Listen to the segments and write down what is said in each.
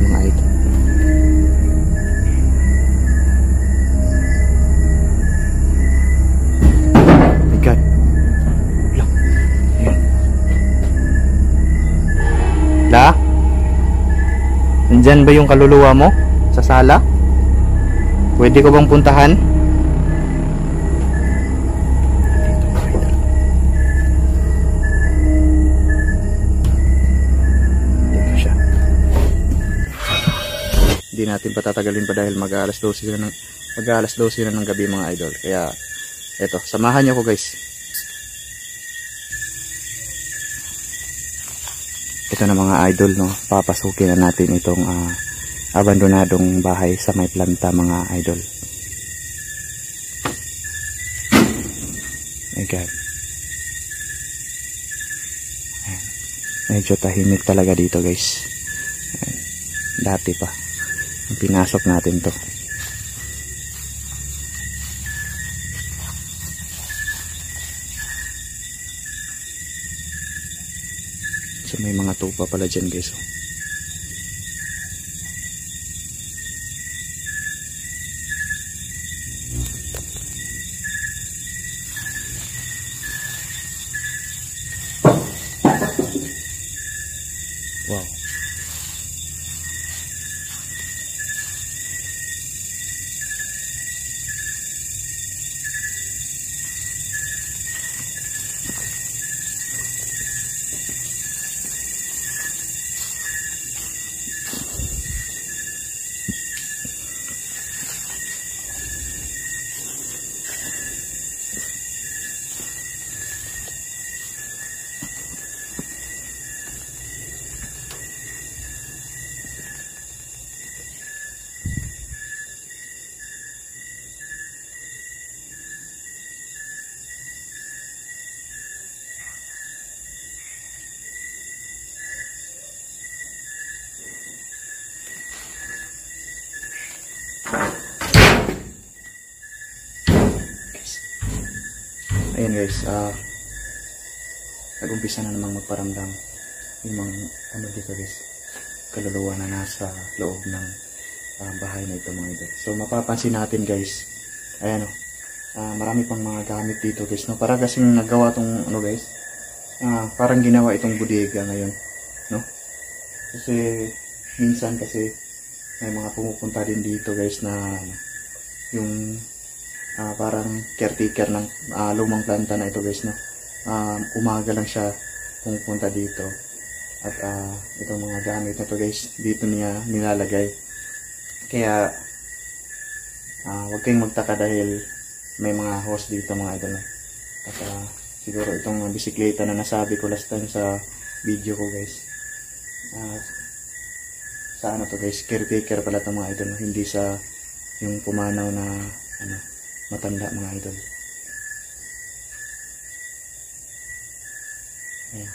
mga idol. My God. Wala. Ayan. La? Nandyan ba yung kaluluwa mo? Sa sala? Pwede ko bang puntahan? Hindi natin patatagalin pa dahil mag-aalas 12 na ng gabi mga idol. Kaya eto, samahan niyo ko guys. Ito na mga idol, no. Papasukin na natin itong abandonadong bahay sa may planta mga idol. My God. Ayan. Medyo tahimik talaga dito guys. Ayan. Dati pa pinasok natin to. So may mga tupa pala dyan guys. Wow. Ayan guys, nag-umpisa na namang magparamdam yung mga ano dito guys, kaluluwa na nasa loob ng bahay na ito mga idol. So mapapansin natin guys, ayan marami pang mga gamit dito guys, no? Para kasing nagawa tong ano guys, parang ginawa itong bodega ngayon, no? Kasi minsan kasi may mga pumupunta din dito guys na yung parang caretaker ng lumang planta na ito guys, no? Umaga lang siya pumupunta dito at itong mga gamit na ito guys dito niya nilalagay. Kaya huwag kayong magtaka dahil may mga hose dito mga idol. At siguro itong bisikleta na nasabi ko last time sa video ko guys, sa ano to guys, caretaker pala ito mga idol, hindi sa yung pumanaw na ano, matanda mga idol. Ayan.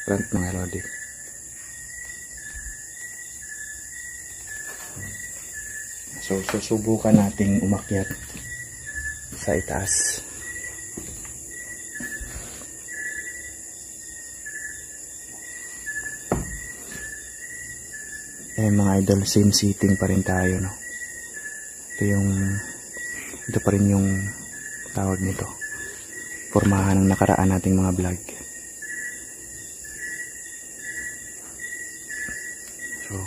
Front mga lodi. So susubukan nating umakyat sa itaas. Ayan mga idol, same seating pa rin tayo, no? Ito pa rin yung tawag nito, pormahan ng nakaraan nating mga vlog. So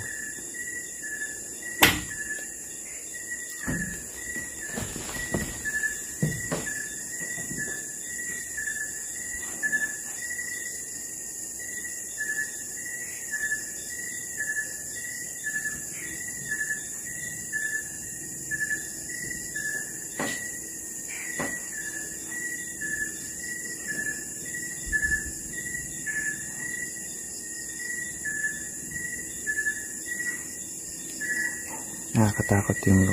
nakakatakot yung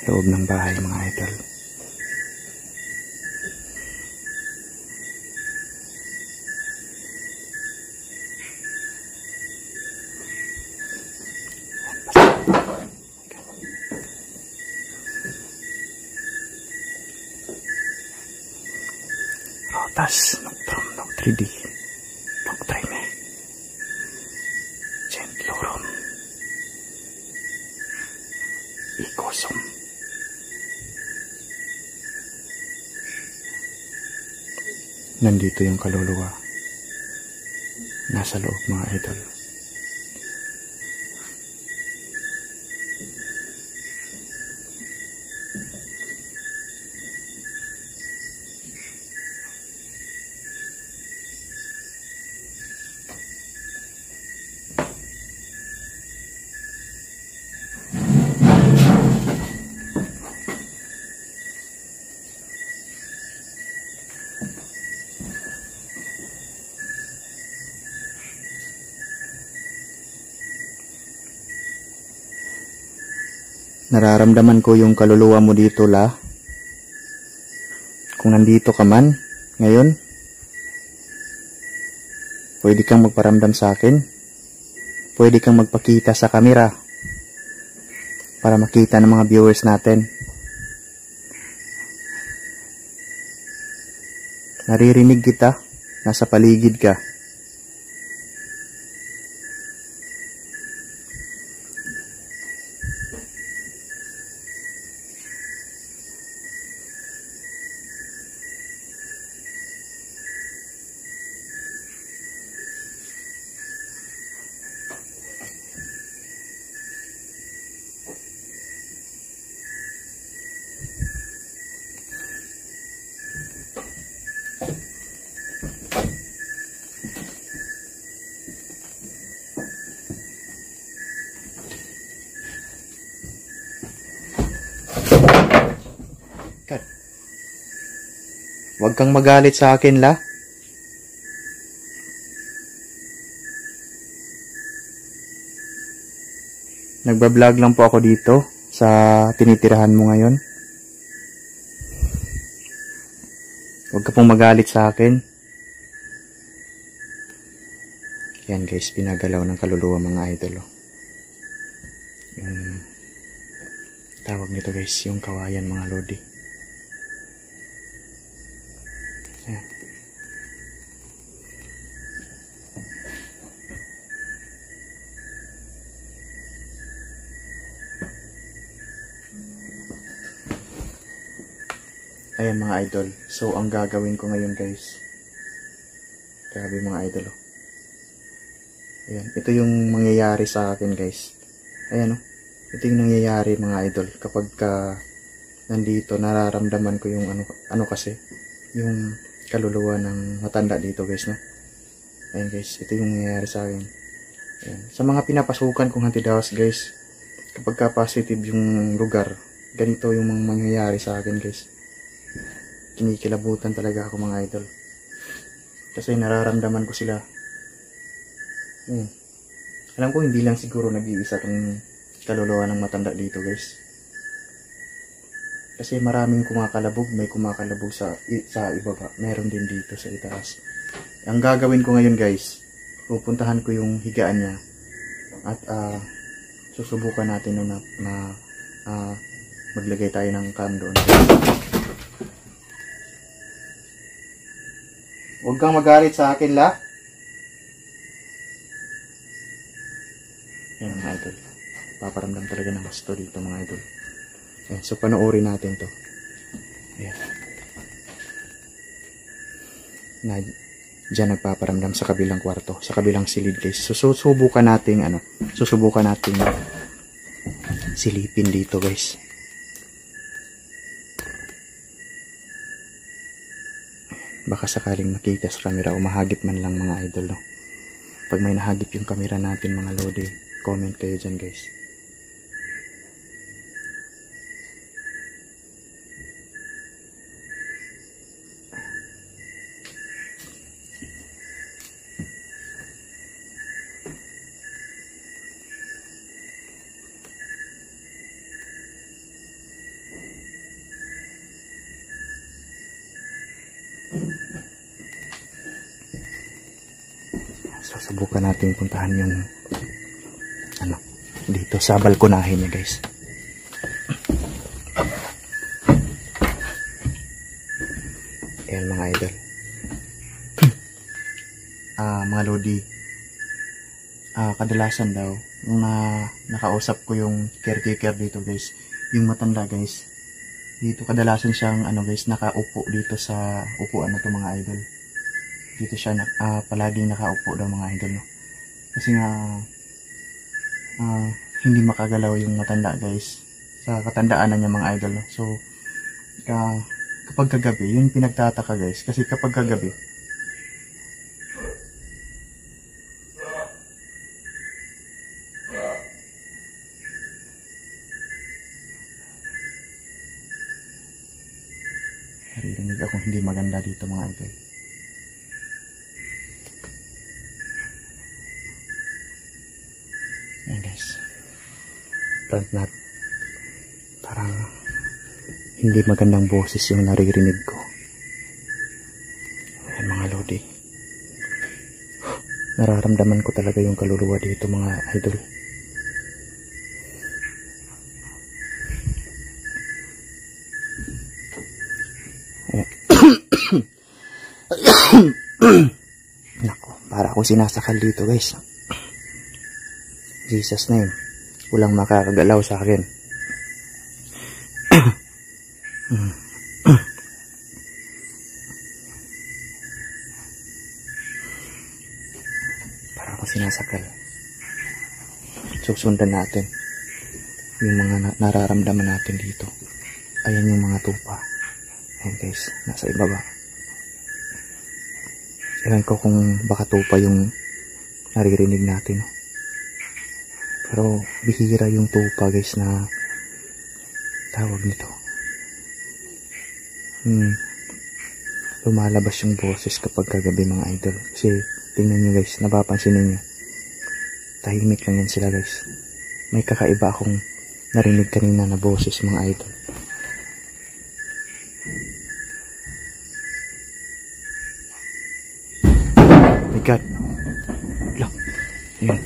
loob ng bahay mga idol. Rotas, nocturno, 3D, nocturne. Ikosom. Nandito yung kaluluwa. Nasa loob mga idol. Nararamdaman ko yung kaluluwa mo dito, La. Kung nandito ka man, ngayon, pwede kang magparamdam sa akin. Pwede kang magpakita sa kamera para makita ng mga viewers natin. Naririnig kita, nasa paligid ka. Huwag kang magalit sa akin, La. Nagbablog lang po ako dito sa tinitirahan mo ngayon. Huwag ka pong magalit sa akin. Yan guys, pinagalaw ng kaluluwa mga idol. Yung tawag nito guys, yung kawayan mga lodi. Ayan. Ayan mga idol. So ang gagawin ko ngayon guys. Grabe mga idol. Ayan. Ito yung mangyayari sa akin guys. Ayan o. Ito yung nangyayari mga idol. Kapag nandito nararamdaman ko yung ano kasi. Yung kaluluwa ng matanda dito guys, no? Ayan guys, ito yung nangyayari sa akin. Ayan. Sa mga pinapasukan kong haunted house guys, kapag ka positive yung lugar, ganito yung mga mangyayari sa akin guys. Kinikilabutan talaga ako mga idol. Kasi nararamdaman ko sila. Alam ko hindi lang siguro nag-iisa tong kaluluwa ng matanda dito guys. Kasi maraming kumakalabog, may kumakalabog sa ibaba. Meron din dito sa itaas. Ang gagawin ko ngayon guys, pupuntahan ko yung higaan niya. At susubukan natin na maglagay tayo ng cam doon. Huwag kang magalit sa akin, La. Yan mga idol. Paparamdam talaga ng gusto dito mga idol. Ayan, so panoorin natin to. Ayan. Diyan nagpaparamdam sa kabilang kwarto, sa kabilang silid guys. So susubukan nating silipin dito guys. Baka sakaling makita sa camera o mahagip man lang mga idol, no? Pag may nahagip yung camera natin mga lodi, comment kayo dyan guys. Susubukan natin puntahan yung dito sa balkonahin niya guys. Ayan mga idol. Mga lodi, kadalasan daw nung nakausap ko yung caretaker dito guys, yung matanda guys. Dito kadalasan siyang ano guys, nakaupo dito sa upuan na to mga idol. Dito siya palaging nakaupo daw mga idol, no? Kasi nga hindi makagalaw yung matanda guys. Sa katandaan na niya mga idol, no? So kapag kagabi, yun pinagtataka guys. Kasi kapag kagabi, naririnig akong hindi maganda dito mga idol. Ayan guys, plant nut, parang hindi magandang boses yung naririnig ko. Ayan mga lodi, nararamdaman ko talaga yung kaluluwa dito mga idol. Nako, para ako sinasakal dito guys. Jesus name, walang makakagalaw sa akin. Para ako sinasakal. Susundan natin yung mga nararamdaman natin dito. Ayan yung mga tupa. Ayan guys, nasa ibaba. Ewan ko kung baka tupa yung naririnig natin. Pero bihira yung tupa guys na tawag nito. Lumalabas yung boses kapag kagabi mga idol. Kasi tingnan nyo guys, napapansin ninyo. Tahimik lang yan sila guys. May kakaiba akong narinig kanina na boses mga idol. My God. La. Ayun.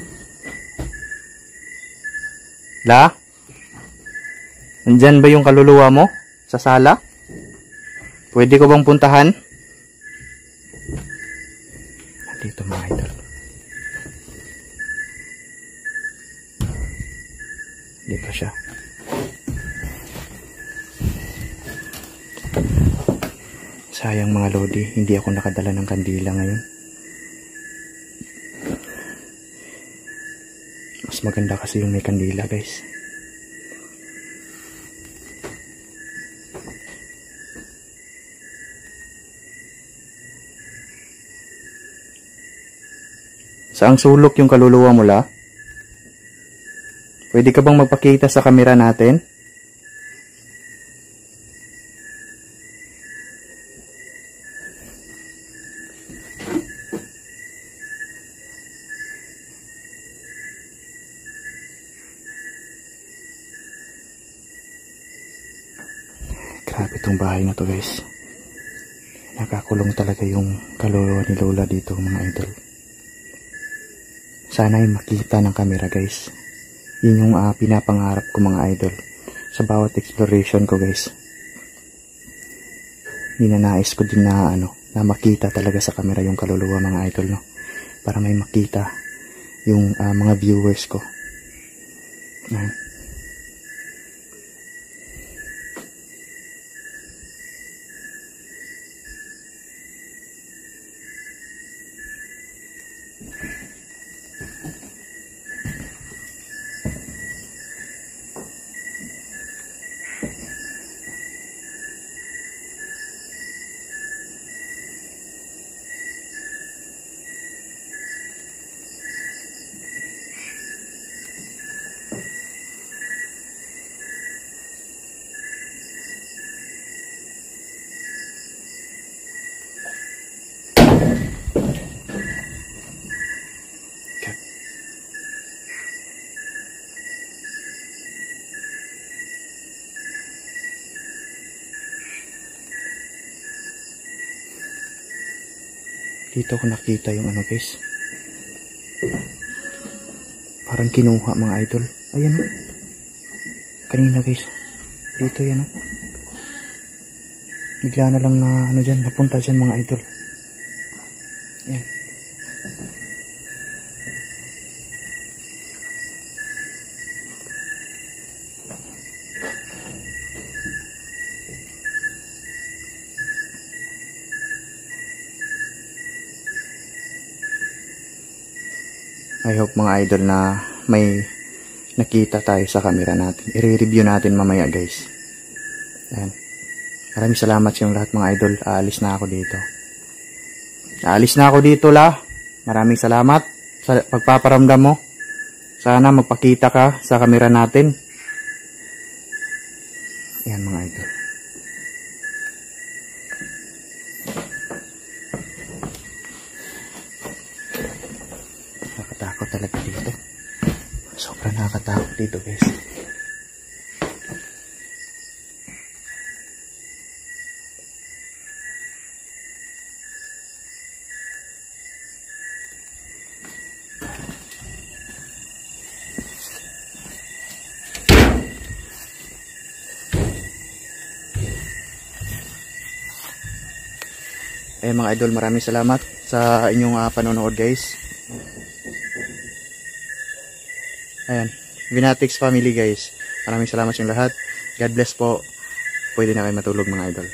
La? Nandyan ba yung kaluluwa mo? Sa sala? Pwede ko bang puntahan? Dito mga idol. Dito siya. Sayang mga lodi, hindi ako nakadala ng kandila ngayon. Mas maganda kasi yung may kandila guys. Saang sulok yung kaluluwa mo la? Pwede ka bang magpakita sa kamera natin? Grabe itong bahay na to guys. Nakakulong talaga yung kaluluwa ni Lola dito mga idol. Sana ay makita ng camera guys. Yun yung pinapangarap ko mga idol. Sa bawat exploration ko guys. Ninanais ko din na na makita talaga sa camera yung kaluluwa mga idol, no. Para may makita yung mga viewers ko. Dito ko nakita yung guys. Parang kinuha mga idol. Ayan o. Kanina guys. Dito yan o. Bigla na lang na dyan. Napunta dyan mga idol. Ayan. I hope mga idol na may nakita tayo sa camera natin. I-review natin mamaya guys. Ayan. Maraming salamat sa inyong lahat mga idol. Aalis na ako dito. Aalis na ako dito la. Maraming salamat sa pagpaparamdam mo. Sana magpakita ka sa camera natin. Ayan mga idol. Nakakatakot talaga dito. Sobrang nakakatakot dito guys. Eh mga idol, maraming salamat sa inyong panonood guys. Ayan, Vinatics family guys. Maraming salamat sa inyong lahat. God bless po. Pwede na kayo matulog mga idol.